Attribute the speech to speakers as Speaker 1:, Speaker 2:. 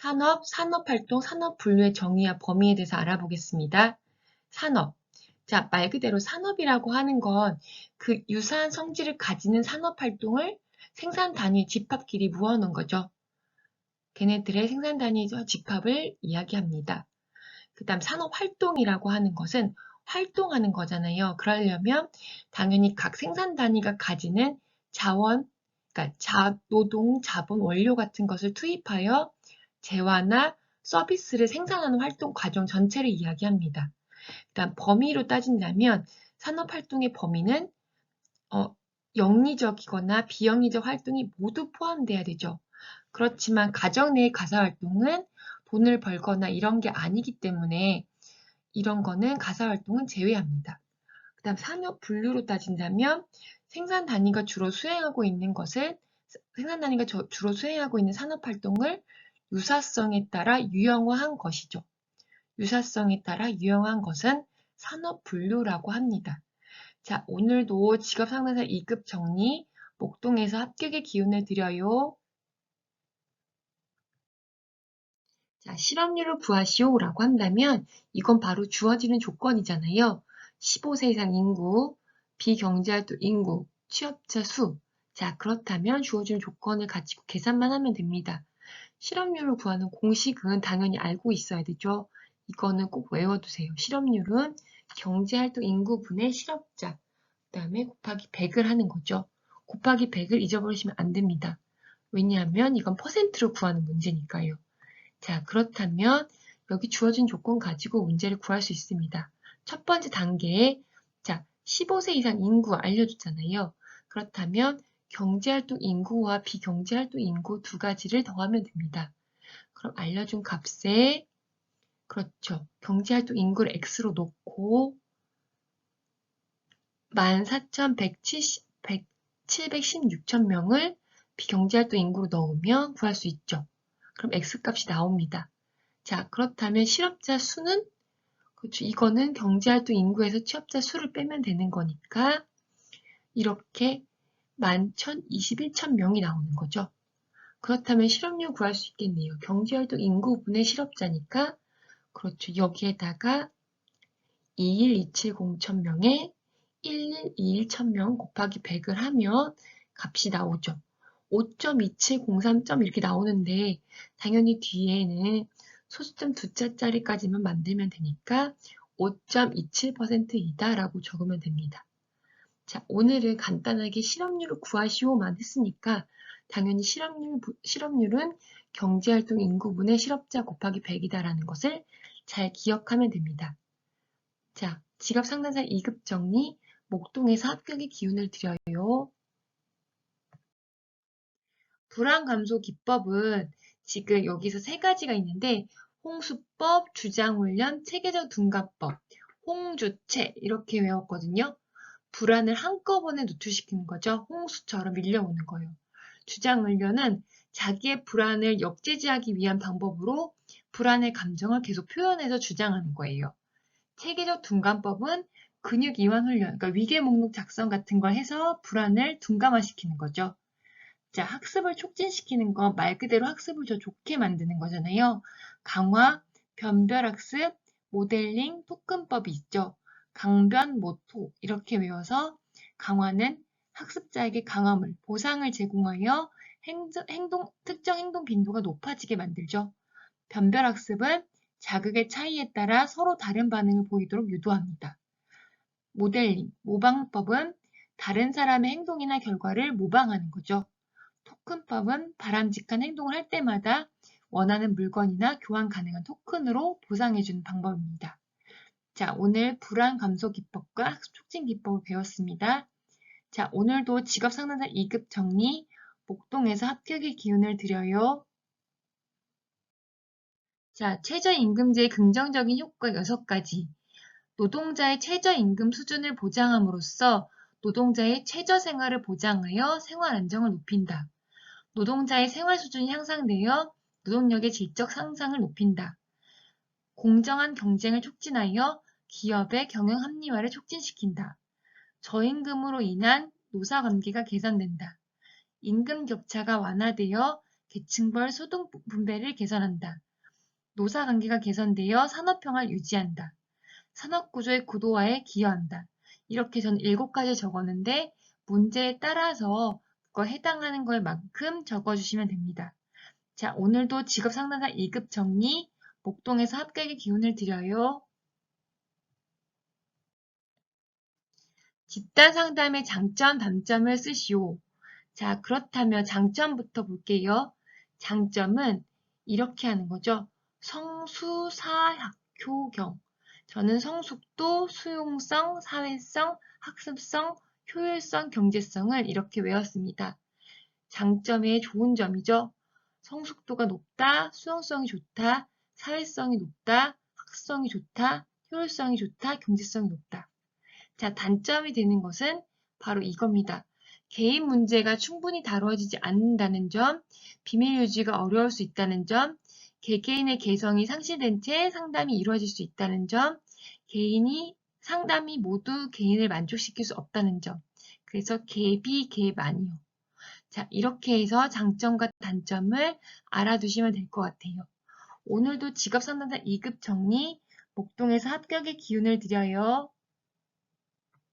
Speaker 1: 산업, 산업활동, 산업분류의 정의와 범위에 대해서 알아보겠습니다. 산업. 자, 말 그대로 산업이라고 하는 건 그 유사한 성질을 가지는 산업활동을 생산 단위 집합끼리 모아놓은 거죠. 걔네들의 생산 단위 집합을 이야기합니다. 그 다음 산업활동이라고 하는 것은 활동하는 거잖아요. 그러려면 당연히 각 생산 단위가 가지는 자원, 그러니까 노동, 자본, 원료 같은 것을 투입하여 재화나 서비스를 생산하는 활동 과정 전체를 이야기합니다. 그다음 범위로 따진다면 산업활동의 범위는 영리적이거나 비영리적 활동이 모두 포함돼야 되죠. 그렇지만 가정 내의 가사활동은 돈을 벌거나 이런 게 아니기 때문에 이런 거는 가사활동은 제외합니다. 그 다음 산업 분류로 따진다면 생산 단위가 주로 수행하고 있는 산업활동을 유사성에 따라 유형화한 것이죠. 유사성에 따라 유형화한 것은 산업 분류라고 합니다. 자, 오늘도 직업 상담사 2급 정리, 목동에서 합격의 기운을 드려요. 자, 실업률을 구하시오라고 한다면 이건 바로 주어지는 조건이잖아요. 15세 이상 인구, 비경제활동 인구, 취업자 수. 자, 그렇다면 주어지는 조건을 가지고 계산만 하면 됩니다. 실업률을 구하는 공식은 당연히 알고 있어야 되죠. 이거는 꼭 외워두세요. 실업률은 경제활동 인구분의 실업자, 그 다음에 곱하기 100을 하는 거죠. 곱하기 100을 잊어버리시면 안 됩니다. 왜냐하면 이건 퍼센트로 구하는 문제니까요. 자, 그렇다면 여기 주어진 조건 가지고 문제를 구할 수 있습니다. 첫 번째 단계에 자, 15세 이상 인구 알려줬잖아요. 그렇다면 경제활동 인구와 비경제활동 인구 두 가지를 더하면 됩니다. 그럼 알려준 값에 그렇죠. 경제활동 인구를 x로 놓고 14,716천 명을 비경제활동 인구로 넣으면 구할 수 있죠. 그럼 x값이 나옵니다. 자, 그렇다면 실업자 수는 그렇죠. 이거는 경제활동 인구에서 취업자 수를 빼면 되는 거니까 이렇게 11,021천 명이 나오는 거죠. 그렇다면 실업률 구할 수 있겠네요. 경제활동 인구분의 실업자니까 그렇죠. 여기에다가 21270,000명에 1121,000명 곱하기 100을 하면 값이 나오죠. 5.2703점 이렇게 나오는데 당연히 뒤에는 소수점 두 자짜리까지만 만들면 되니까 5.27%이다 라고 적으면 됩니다. 자, 오늘은 간단하게 실업률을 구하시오만 했으니까 당연히 실업률은 경제활동 인구분의 실업자 곱하기 100이다라는 것을 잘 기억하면 됩니다. 자, 직업상담사 2급 정리, 목동에서 합격의 기운을 드려요. 불안감소 기법은 지금 여기서 세 가지가 있는데 홍수법, 주장훈련, 체계적 둔갑법, 홍주체 이렇게 외웠거든요. 불안을 한꺼번에 노출시키는 거죠. 홍수처럼 밀려오는 거예요. 주장훈련은 자기의 불안을 역제지하기 위한 방법으로 불안의 감정을 계속 표현해서 주장하는 거예요. 체계적 둔감법은 근육 이완 훈련, 그러니까 위계 목록 작성 같은 걸 해서 불안을 둔감화시키는 거죠. 자, 학습을 촉진시키는 건 말 그대로 학습을 더 좋게 만드는 거잖아요. 강화, 변별학습, 모델링, 토큰법이 있죠. 강변, 모토 이렇게 외워서 강화는 학습자에게 강함을, 보상을 제공하여 특정 행동 빈도가 높아지게 만들죠. 변별학습은 자극의 차이에 따라 서로 다른 반응을 보이도록 유도합니다. 모델링, 모방법은 다른 사람의 행동이나 결과를 모방하는 거죠. 토큰법은 바람직한 행동을 할 때마다 원하는 물건이나 교환 가능한 토큰으로 보상해주는 방법입니다. 자, 오늘 불안 감소 기법과 학습 촉진 기법을 배웠습니다. 자, 오늘도 직업 상담사 2급 정리, 목동에서 합격의 기운을 드려요. 자, 최저임금제의 긍정적인 효과 6가지. 노동자의 최저임금 수준을 보장함으로써 노동자의 최저생활을 보장하여 생활 안정을 높인다. 노동자의 생활 수준이 향상되어 노동력의 질적 상승을 높인다. 공정한 경쟁을 촉진하여 기업의 경영 합리화를 촉진시킨다. 저임금으로 인한 노사관계가 개선된다. 임금 격차가 완화되어 계층별 소득 분배를 개선한다. 노사관계가 개선되어 산업평화를 유지한다. 산업구조의 고도화에 기여한다. 이렇게 저는 7가지 적었는데 문제에 따라서 그거 해당하는 것만큼 적어주시면 됩니다. 자, 오늘도 직업상담사 2급 정리, 목동에서 합격의 기운을 드려요. 집단 상담의 장점, 단점을 쓰시오. 자, 그렇다면 장점부터 볼게요. 장점은 이렇게 하는 거죠. 성수사학효경. 저는 성숙도, 수용성, 사회성, 학습성, 효율성, 경제성을 이렇게 외웠습니다. 장점의 좋은 점이죠. 성숙도가 높다, 수용성이 좋다, 사회성이 높다, 학습성이 좋다, 효율성이 좋다, 경제성이 높다. 자, 단점이 되는 것은 바로 이겁니다. 개인 문제가 충분히 다루어지지 않는다는 점, 비밀 유지가 어려울 수 있다는 점, 개개인의 개성이 상실된 채 상담이 이루어질 수 있다는 점, 상담이 모두 개인을 만족시킬 수 없다는 점. 그래서 개비개만이요. 자, 이렇게 해서 장점과 단점을 알아두시면 될 것 같아요. 오늘도 직업상담사 2급 정리, 목동에서 합격의 기운을 드려요.